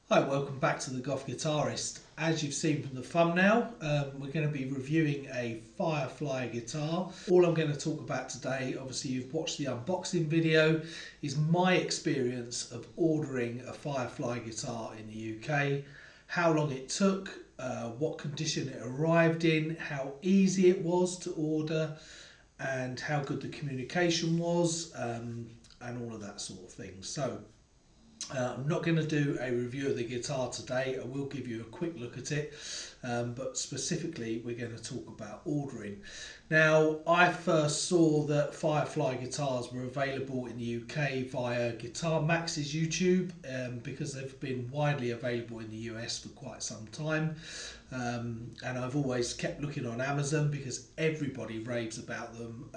Hi, welcome back to the Goth Guitarist. As you've seen from the thumbnail, we're going to be reviewing a FireFly guitar. All I'm going to talk about today, obviously you've watched the unboxing video, is my experience of ordering a FireFly guitar in the UK, how long it took, what condition it arrived in, how easy it was to order, and how good the communication was, and all of that sort of thing. So I'm not going to do a review of the guitar today. I will give you a quick look at it, but specifically we're going to talk about ordering. Now, I first saw that FireFly guitars were available in the UK via Guitar Max's YouTube, because they've been widely available in the US for quite some time. And I've always kept looking on Amazon because everybody raves about them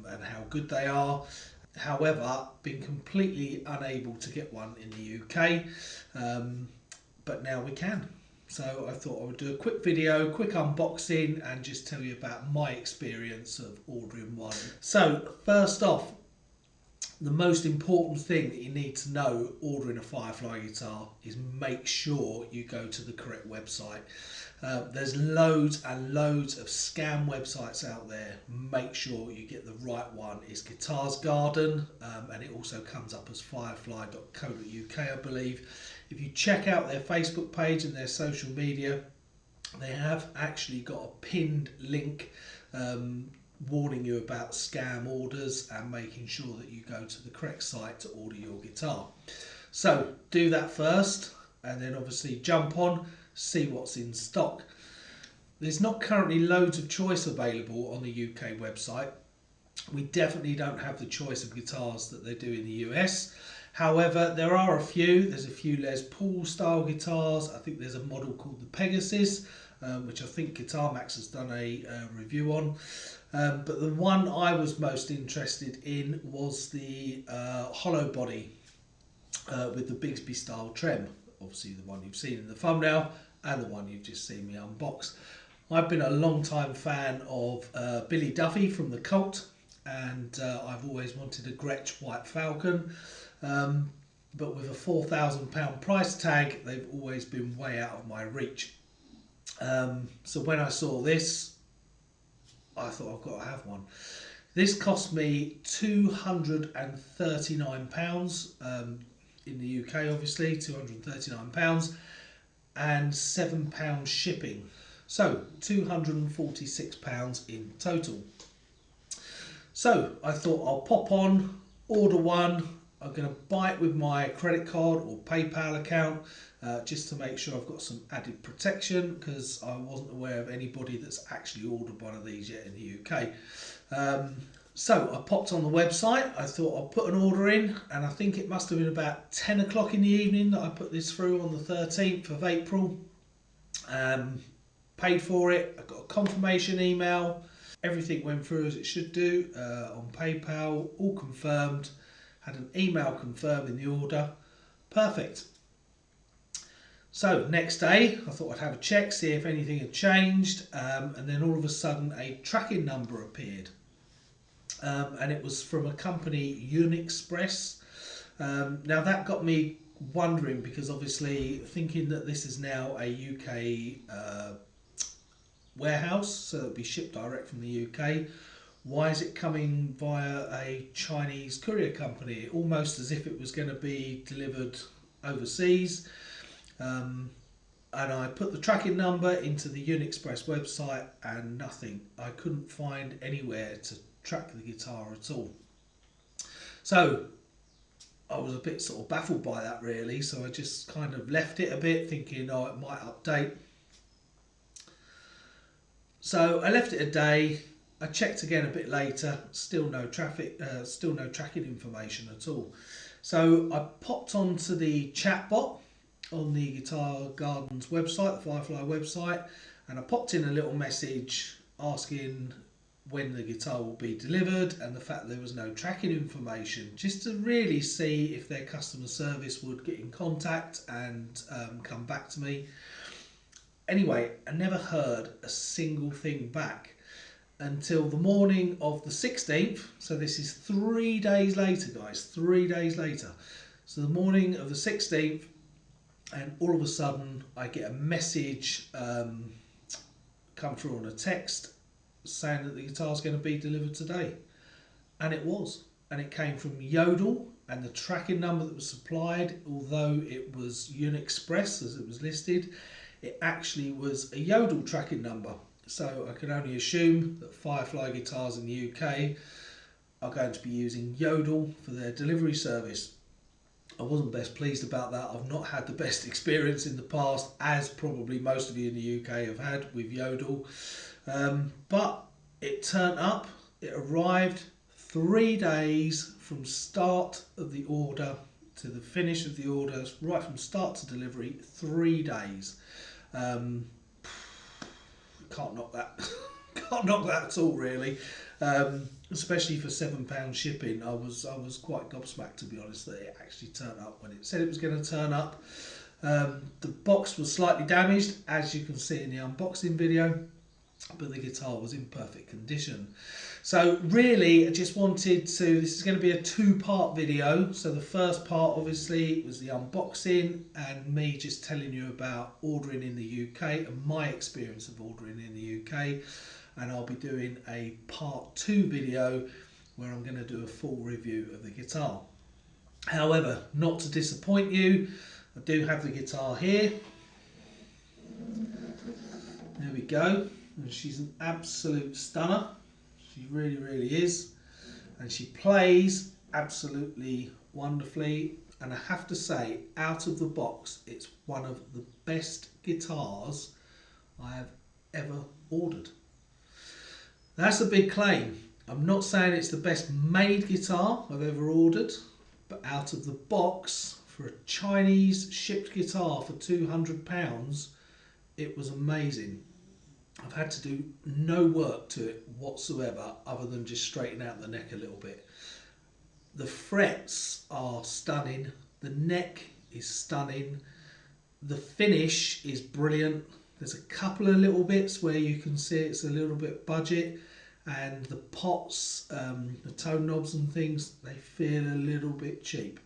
and how good they are. However, been completely unable to get one in the UK, but now we can. So I thought I would do a quick video, quick unboxing, and just tell you about my experience of ordering one. So first off, the most important thing that you need to know ordering a FireFly guitar is make sure you go to the correct website. There's loads and loads of scam websites out there. Make sure you get the right one. It's Guitars Garden, and it also comes up as firefly.co.uk, I believe. If you check out their Facebook page and their social media, they have actually got a pinned link warning you about scam orders and making sure that you go to the correct site to order your guitar. So do that first, and then obviously jump on, see what's in stock. There's not currently loads of choice available on the UK website. We definitely don't have the choice of guitars that they do in the US. However, there are a few. There's a few Les Paul style guitars. I think there's a model called the Pegasus, which I think Guitar Max has done a review on. But the one I was most interested in was the hollow body with the Bigsby style trem. Obviously the one you've seen in the thumbnail and the one you've just seen me unbox. I've been a long time fan of Billy Duffy from the Cult, and I've always wanted a Gretsch White Falcon, but with a £4,000 price tag they've always been way out of my reach. So when I saw this, I thought I've got to have one. This cost me £239 in the UK, obviously, £239 and £7 shipping. So £246 in total. So I thought I'll pop on, order one. I'm going to buy it with my credit card or PayPal account, just to make sure I've got some added protection, because I wasn't aware of anybody that's actually ordered one of these yet in the UK. So I popped on the website. I thought I'll put an order in, and I think it must have been about 10 o'clock in the evening that I put this through on the 13th of April. Paid for it. I got a confirmation email. Everything went through as it should do on PayPal, all confirmed. Had an email confirming the order. Perfect. So next day I thought I'd have a check, see if anything had changed, and then all of a sudden a tracking number appeared, and it was from a company, Unixpress. Now that got me wondering, because obviously thinking that this is now a UK warehouse, so it'll be shipped direct from the UK. Why is it coming via a Chinese courier company? Almost as if it was going to be delivered overseas. And I put the tracking number into the Unixpress website and nothing. I couldn't find anywhere to track the guitar at all. So I was a bit sort of baffled by that, really. So I just kind of left it a bit, thinking, oh, it might update. So I left it a day. I checked again a bit later, still no tracking information at all. So I popped onto the chatbot on the Guitar Garden's website, the FireFly website, and I popped in a little message asking when the guitar will be delivered and the fact that there was no tracking information, just to really see if their customer service would get in contact and come back to me. Anyway, I never heard a single thing back until the morning of the 16th. So this is 3 days later, guys, 3 days later. So the morning of the 16th, and all of a sudden I get a message come through on a text saying that the guitar is going to be delivered today, and it was, and it came from Yodel, and the tracking number that was supplied, although it was Unexpress as it was listed, it actually was a Yodel tracking number. So I can only assume that FireFly guitars in the UK are going to be using Yodel for their delivery service. I wasn't best pleased about that. I've not had the best experience in the past, as probably most of you in the UK have had with Yodel. But it turned up, it arrived 3 days from start of the order to the finish of the order, right from start to delivery, 3 days. Can't knock that. Can't knock that at all, really. Especially for £7 shipping. I was quite gobsmacked, to be honest, that it actually turned up when it said it was going to turn up. The box was slightly damaged, as you can see in the unboxing video, but the guitar was in perfect condition. So really, I just wanted to, this is going to be a two-part video. So the first part obviously was the unboxing and me just telling you about ordering in the UK and my experience of ordering in the UK. And I'll be doing a part 2 video where I'm going to do a full review of the guitar. However, not to disappoint you, I do have the guitar here. There we go. And she's an absolute stunner. She really, really is. And she plays absolutely wonderfully. And I have to say, out of the box, it's one of the best guitars I have ever ordered. That's a big claim. I'm not saying it's the best made guitar I've ever ordered, but out of the box, for a Chinese shipped guitar for £200, it was amazing. I've had to do no work to it whatsoever other than just straighten out the neck a little bit. The frets are stunning, the neck is stunning, the finish is brilliant. There's a couple of little bits where you can see it's a little bit budget, and the pots, the tone knobs and things, they feel a little bit cheap.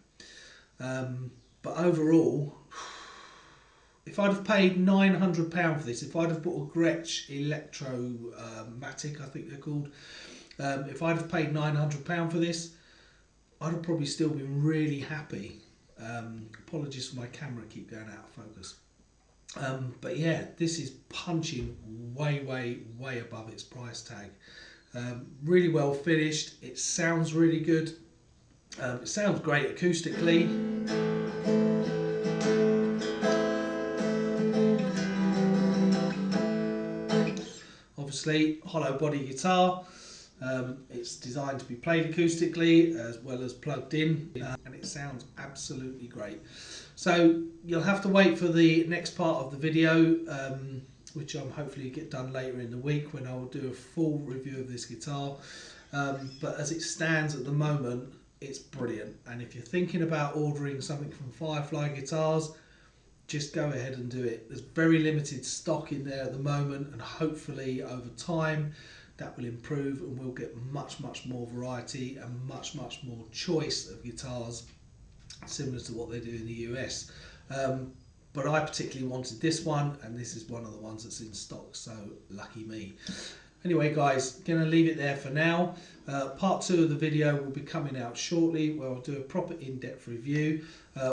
But overall, if I'd have paid £900 for this, if I'd have bought a Gretsch Electro-Matic, I think they're called, if I'd have paid £900 for this, I'd have probably still been really happy. Apologies for my camera keep going out of focus. But yeah, this is punching way, way, way above its price tag. Really well finished. It sounds really good. It sounds great acoustically. Obviously, hollow body guitar. It's designed to be played acoustically as well as plugged in, and it sounds absolutely great. So you'll have to wait for the next part of the video, which I'm hopefully get done later in the week when I will do a full review of this guitar. But as it stands at the moment, it's brilliant. And if you're thinking about ordering something from FireFly Guitars, just go ahead and do it. There's very limited stock in there at the moment, and hopefully over time that will improve and we'll get much, much more variety and much, much more choice of guitars similar to what they do in the US. But I particularly wanted this one, and this is one of the ones that's in stock, so lucky me. Anyway guys, gonna leave it there for now. Part 2 of the video will be coming out shortly where I'll do a proper in-depth review.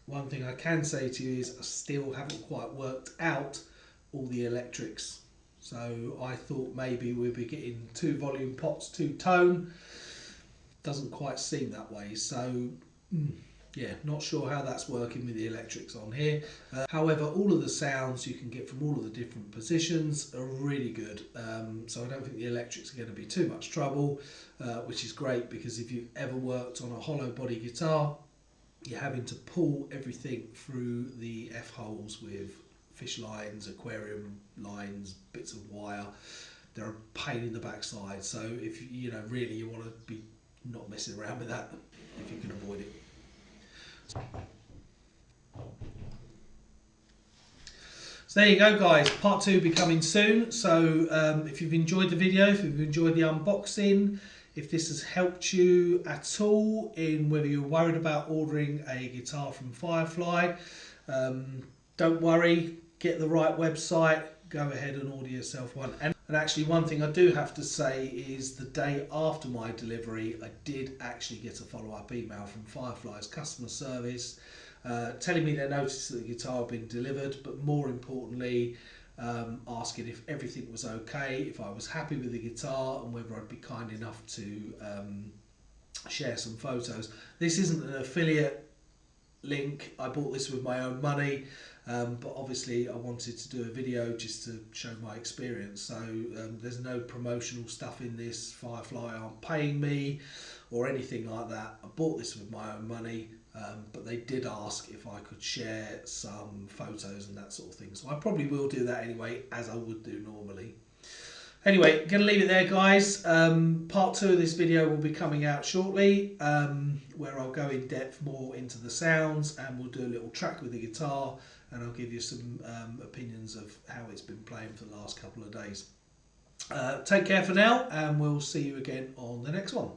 One thing I can say to you is I still haven't quite worked out all the electrics. So I thought maybe we'd be getting 2 volume pots, 2 tone. Doesn't quite seem that way. So yeah, not sure how that's working with the electrics on here. However, all of the sounds you can get from all of the different positions are really good. So I don't think the electrics are going to be too much trouble, which is great, because if you've ever worked on a hollow body guitar, you're having to pull everything through the F-holes with fish lines, aquarium lines, bits of wire. They're a pain in the backside. So if you know, really you want to be not messing around with that if you can avoid it. So there you go guys, part 2 will be coming soon. So if you've enjoyed the video, if you've enjoyed the unboxing, if this has helped you at all in whether you're worried about ordering a guitar from FireFly, don't worry, get the right website, go ahead and order yourself one. And actually, one thing I do have to say is the day after my delivery, I did actually get a follow-up email from FireFly's customer service telling me they noticed that the guitar had been delivered, but more importantly, asking if everything was okay, if I was happy with the guitar, and whether I'd be kind enough to share some photos. This isn't an affiliate link. I bought this with my own money, but obviously I wanted to do a video just to show my experience. So there's no promotional stuff in this. FireFly aren't paying me or anything like that. I bought this with my own money, but they did ask if I could share some photos and that sort of thing. So I probably will do that anyway, as I would do normally. Anyway, going to leave it there, guys. Part 2 of this video will be coming out shortly, where I'll go in depth more into the sounds, and we'll do a little track with the guitar, and I'll give you some opinions of how it's been playing for the last couple of days. Take care for now, and we'll see you again on the next one.